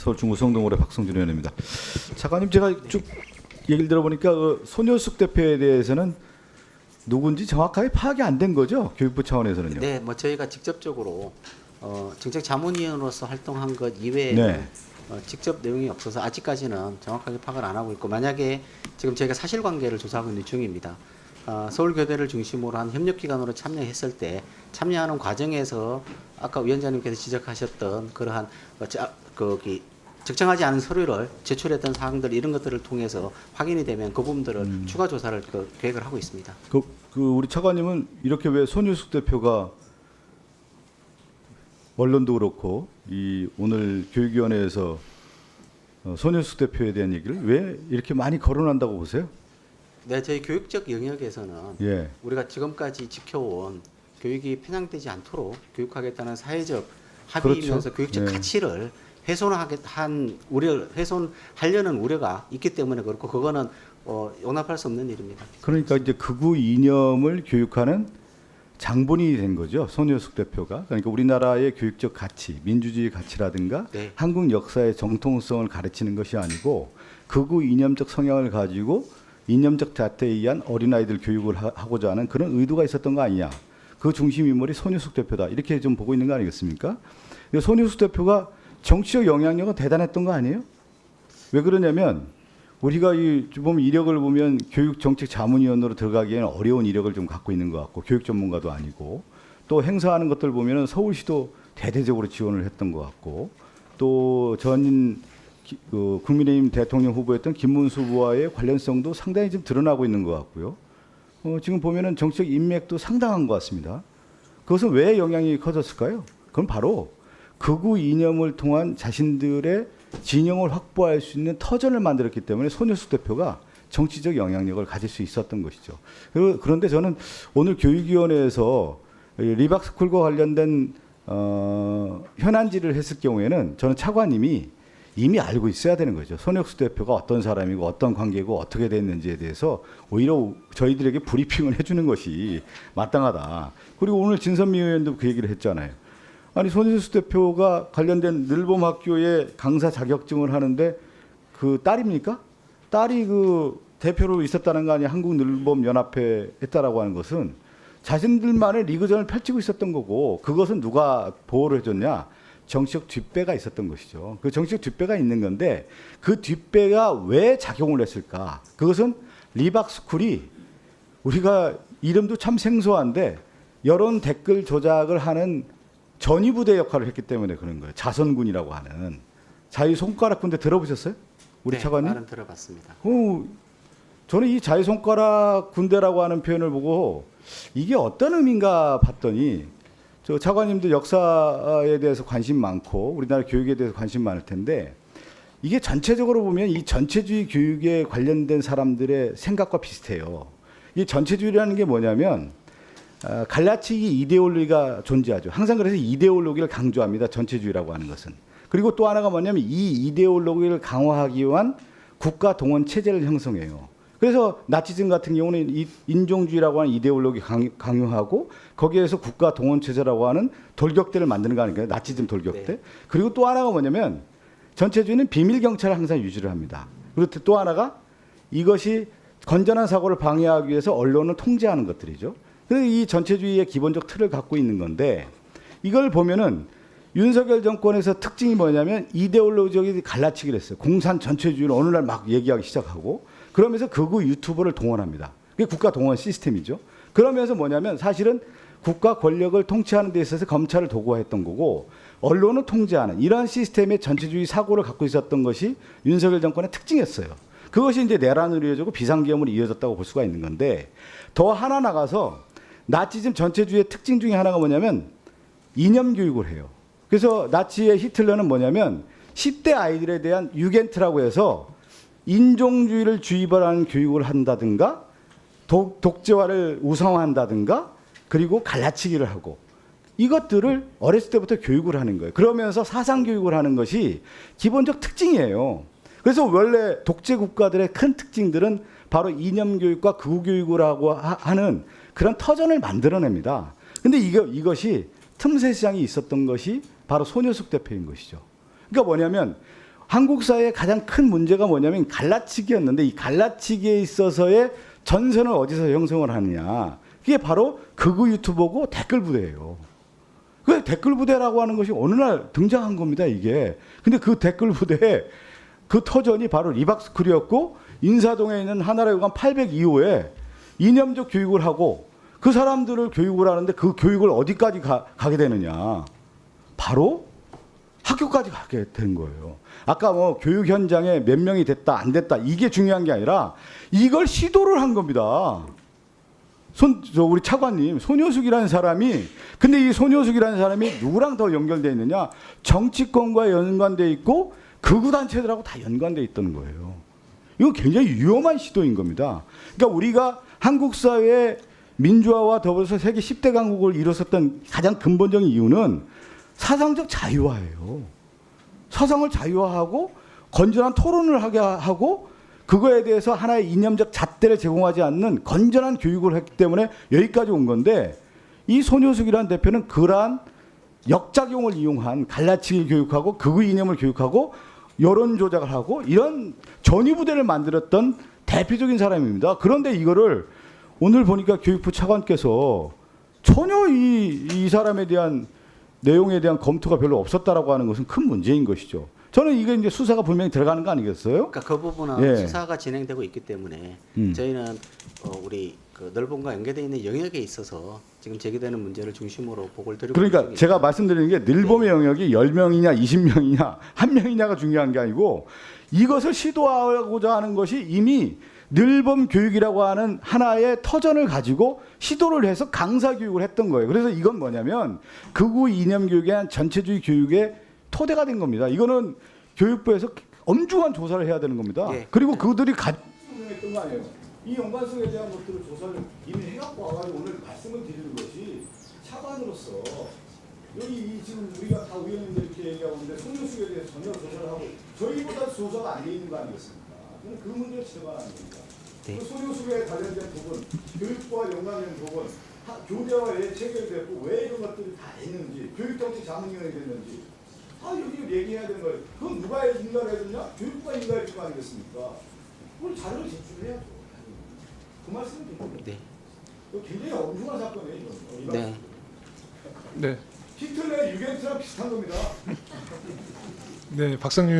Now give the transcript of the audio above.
서울 중구성동구의 박성준 의원입니다. 차관님, 제가 쭉 얘기를 들어보니까 손효숙 대표에 대해서는 누군지 정확하게 파악이 안 된 거죠? 교육부 차원에서는요. 네, 뭐 저희가 직접적으로 정책 자문위원으로서 활동한 것 이외에 네. 직접 내용이 없어서 아직까지는 정확하게 파악을 안 하고 있고, 만약에 지금 저희가 사실관계를 조사하고 있는 중입니다. 서울교대를 중심으로 한 협력기관으로 참여했을 때 참여하는 과정에서 아까 위원장님께서 지적하셨던 그러한 적정하지 않은 서류를 제출했던 사항들, 이런 것들을 통해서 확인이 되면 그 부분들을 추가 조사를 계획을 하고 있습니다. 우리 차관님은 이렇게 왜 손효숙 대표가 언론도 그렇고 이 오늘 교육위원회에서 손효숙 대표에 대한 얘기를 왜 이렇게 많이 거론한다고 보세요? 네, 저희 교육적 영역에서는 예. 우리가 지금까지 지켜온 교육이 편향되지 않도록 교육하겠다는 사회적 합의이면서 그렇죠. 교육적 예. 가치를 훼손하려는 우려가 있기 때문에 그렇고, 그거는 용납할 수 없는 일입니다. 그러니까 이제 극우 이념을 교육하는 장본인이 된 거죠, 손효숙 대표가. 그러니까 우리나라의 교육적 가치, 민주주의 가치라든가 네. 한국 역사의 정통성을 가르치는 것이 아니고 극우 이념적 성향을 가지고 이념적 자태에 의한 어린아이들 교육을 하고자 하는 그런 의도가 있었던 거 아니냐. 그 중심 인물이 손효숙 대표다. 이렇게 좀 보고 있는 거 아니겠습니까? 손효숙 대표가 정치적 영향력은 대단했던 거 아니에요? 왜 그러냐면 우리가 보면 이력을 보면 교육정책자문위원으로 들어가기에는 어려운 이력을 좀 갖고 있는 것 같고, 교육 전문가도 아니고, 또 행사하는 것들 보면은 서울시도 대대적으로 지원을 했던 것 같고, 또 전인 국민의힘 대통령 후보였던 김문수 후보와의 관련성도 상당히 좀 드러나고 있는 것 같고요. 지금 보면은 정치적 인맥도 상당한 것 같습니다. 그것은 왜 영향이 커졌을까요? 그건 바로 극우 이념을 통한 자신들의 진영을 확보할 수 있는 터전을 만들었기 때문에 손효숙 대표가 정치적 영향력을 가질 수 있었던 것이죠. 그런데 저는 오늘 교육위원회에서 리박스쿨과 관련된 현안질을 했을 경우에는 저는 차관님이 이미 알고 있어야 되는 거죠. 손효숙 대표가 어떤 사람이고 어떤 관계고 어떻게 됐는지에 대해서 오히려 저희들에게 브리핑을 해주는 것이 마땅하다. 그리고 오늘 진선미 의원도 그 얘기를 했잖아요. 아니, 손효숙 대표가 관련된 늘봄 학교에 강사 자격증을 하는데 그 딸입니까? 딸이 그 대표로 있었다는 거 아니에요? 한국 늘봄 연합회 했다라고 하는 것은 자신들만의 리그전을 펼치고 있었던 거고, 그것은 누가 보호를 해줬냐? 정치적 뒷배가 있었던 것이죠. 그 정치적 뒷배가 있는 건데 그 뒷배가 왜 작용을 했을까? 그것은 리박스쿨이 우리가 이름도 참 생소한데 여론 댓글 조작을 하는 전위부대 역할을 했기 때문에 그런 거예요. 자선군이라고 하는. 자유손가락 군대 들어보셨어요? 우리 네, 차관님? 말은 들어봤습니다. 저는 이 자유손가락 군대라고 하는 표현을 보고 이게 어떤 의미인가 봤더니, 저 차관님도 역사에 대해서 관심 많고 우리나라 교육에 대해서 관심 많을 텐데, 이게 전체적으로 보면 이 전체주의 교육에 관련된 사람들의 생각과 비슷해요. 이 전체주의라는 게 뭐냐면 갈라치기 이데올로기가 존재하죠. 항상 그래서 이데올로기를 강조합니다. 전체주의라고 하는 것은. 그리고 또 하나가 뭐냐면 이 이데올로기를 강화하기 위한 국가 동원 체제를 형성해요. 그래서 나치즘 같은 경우는 이 인종주의라고 하는 이데올로기 강요하고 거기에서 국가 동원 체제라고 하는 돌격대를 만드는 거 아닌가요? 나치즘 돌격대. 네. 그리고 또 하나가 뭐냐면 전체주의는 비밀 경찰을 항상 유지를 합니다. 그리고 또 하나가 이것이 건전한 사고를 방해하기 위해서 언론을 통제하는 것들이죠. 그래서 이 전체주의의 기본적 틀을 갖고 있는 건데, 이걸 보면은 윤석열 정권에서 특징이 뭐냐면 이데올로기적인 갈라치기를 했어요. 공산 전체주의를 어느 날 막 얘기하기 시작하고, 그러면서 극우 유튜버를 동원합니다. 그게 국가 동원 시스템이죠. 그러면서 뭐냐면 사실은 국가 권력을 통치하는 데 있어서 검찰을 도구화했던 거고 언론을 통제하는 이러한 시스템의 전체주의 사고를 갖고 있었던 것이 윤석열 정권의 특징이었어요. 그것이 이제 내란으로 이어지고 비상계엄으로 이어졌다고 볼 수가 있는 건데, 더 하나 나가서 나치즘 전체주의의 특징 중에 하나가 뭐냐면 이념 교육을 해요. 그래서 나치의 히틀러는 뭐냐면 10대 아이들에 대한 유겐트라고 해서 인종주의를 주입하는 교육을 한다든가 독재화를 우상화한다든가 그리고 갈라치기를 하고, 이것들을 어렸을 때부터 교육을 하는 거예요. 그러면서 사상 교육을 하는 것이 기본적 특징이에요. 그래서 원래 독재 국가들의 큰 특징들은 바로 이념 교육과 극우 교육을 하고 하는 그런 터전을 만들어냅니다. 근데 이것이 틈새 시장이 있었던 것이 바로 손효숙 대표인 것이죠. 그러니까 뭐냐면 한국 사회의 가장 큰 문제가 뭐냐면 갈라치기였는데 이 갈라치기에 있어서의 전선을 어디서 형성을 하느냐. 그게 바로 극우 유튜버고 댓글 부대예요. 그 댓글 부대라고 하는 것이 어느 날 등장한 겁니다, 이게. 근데 그 댓글 부대에 그 터전이 바로 리박스쿨이었고 인사동에 있는 하나라요관 802호에 이념적 교육을 하고 그 사람들을 교육을 하는데 그 교육을 어디까지 가게 되느냐. 바로 학교까지 가게 된 거예요. 아까 뭐 교육 현장에 몇 명이 됐다 안 됐다 이게 중요한 게 아니라 이걸 시도를 한 겁니다. 우리 차관님 손효숙이라는 사람이 근데 이 손효숙이라는 사람이 누구랑 더 연결돼 있느냐? 정치권과 연관돼 있고 극우 단체들하고 다 연관돼 있다는 거예요. 이거 굉장히 위험한 시도인 겁니다. 그러니까 우리가 한국 사회의 민주화와 더불어서 세계 10대 강국을 이뤘었던 가장 근본적인 이유는 사상적 자유화예요. 사상을 자유화하고 건전한 토론을 하게 하고 그거에 대해서 하나의 이념적 잣대를 제공하지 않는 건전한 교육을 했기 때문에 여기까지 온 건데 이 손효숙이라는 대표는 그러한 역작용을 이용한 갈라치기 교육하고 극우 이념을 교육하고 여론 조작을 하고 이런 전위부대를 만들었던 대표적인 사람입니다. 그런데 이거를 오늘 보니까 교육부 차관께서 전혀 이 사람에 대한 내용에 대한 검토가 별로 없었다라고 하는 것은 큰 문제인 것이죠. 저는 이게 이제 수사가 분명히 들어가는 거 아니겠어요? 그러니까 그 부분은 예. 수사가 진행되고 있기 때문에 저희는 우리 그 넓음과 연계되어 있는 영역에 있어서 지금 제기되는 문제를 중심으로 보고를 드리고 그러니까 있습니다. 제가 말씀드리는 게 늘봄의 영역이 10명이냐 20명이냐 1명이냐가 중요한 게 아니고 이것을 시도하고자 하는 것이 이미 늘봄 교육이라고 하는 하나의 터전을 가지고 시도를 해서 강사 교육을 했던 거예요. 그래서 이건 뭐냐면 극우 이념 교육에 한 전체주의 교육의 토대가 된 겁니다. 이거는 교육부에서 엄중한 조사를 해야 되는 겁니다. 예. 그리고 그들이 했던 거 아니에요. 이 연관성에 대한 것들을 조사를 이미 해갖고 와가지고 오늘 말씀을 드리는 것이 차관으로서 여기 지금 우리가 다 의원님들 이렇게 얘기하고 있는데 손효숙에 대해서 전혀 조사를 하고 저희보다 조사가 안 돼 있는 거 아니겠습니까? 저는 그 문제를 지적하는 겁니다. 네. 그 손효숙에 관련된 부분, 교육과 연관된 부분, 교대와 왜 체결됐고 왜 이런 것들이 다 됐는지, 교육정책 자문위원회 됐는지 여기 얘기해야 되는 거예요. 그건 누가 인가를 해줬냐? 교육부가 인가해 줄 거 아니겠습니까? 그걸 자료를 제출해야죠. 그 말씀을 드립니다. 네. 이거 굉장히 엄중한 사건이에요. 이건. 네. 네, 히틀러의 유겐트랑 비슷한 겁니다. 네, 박상윤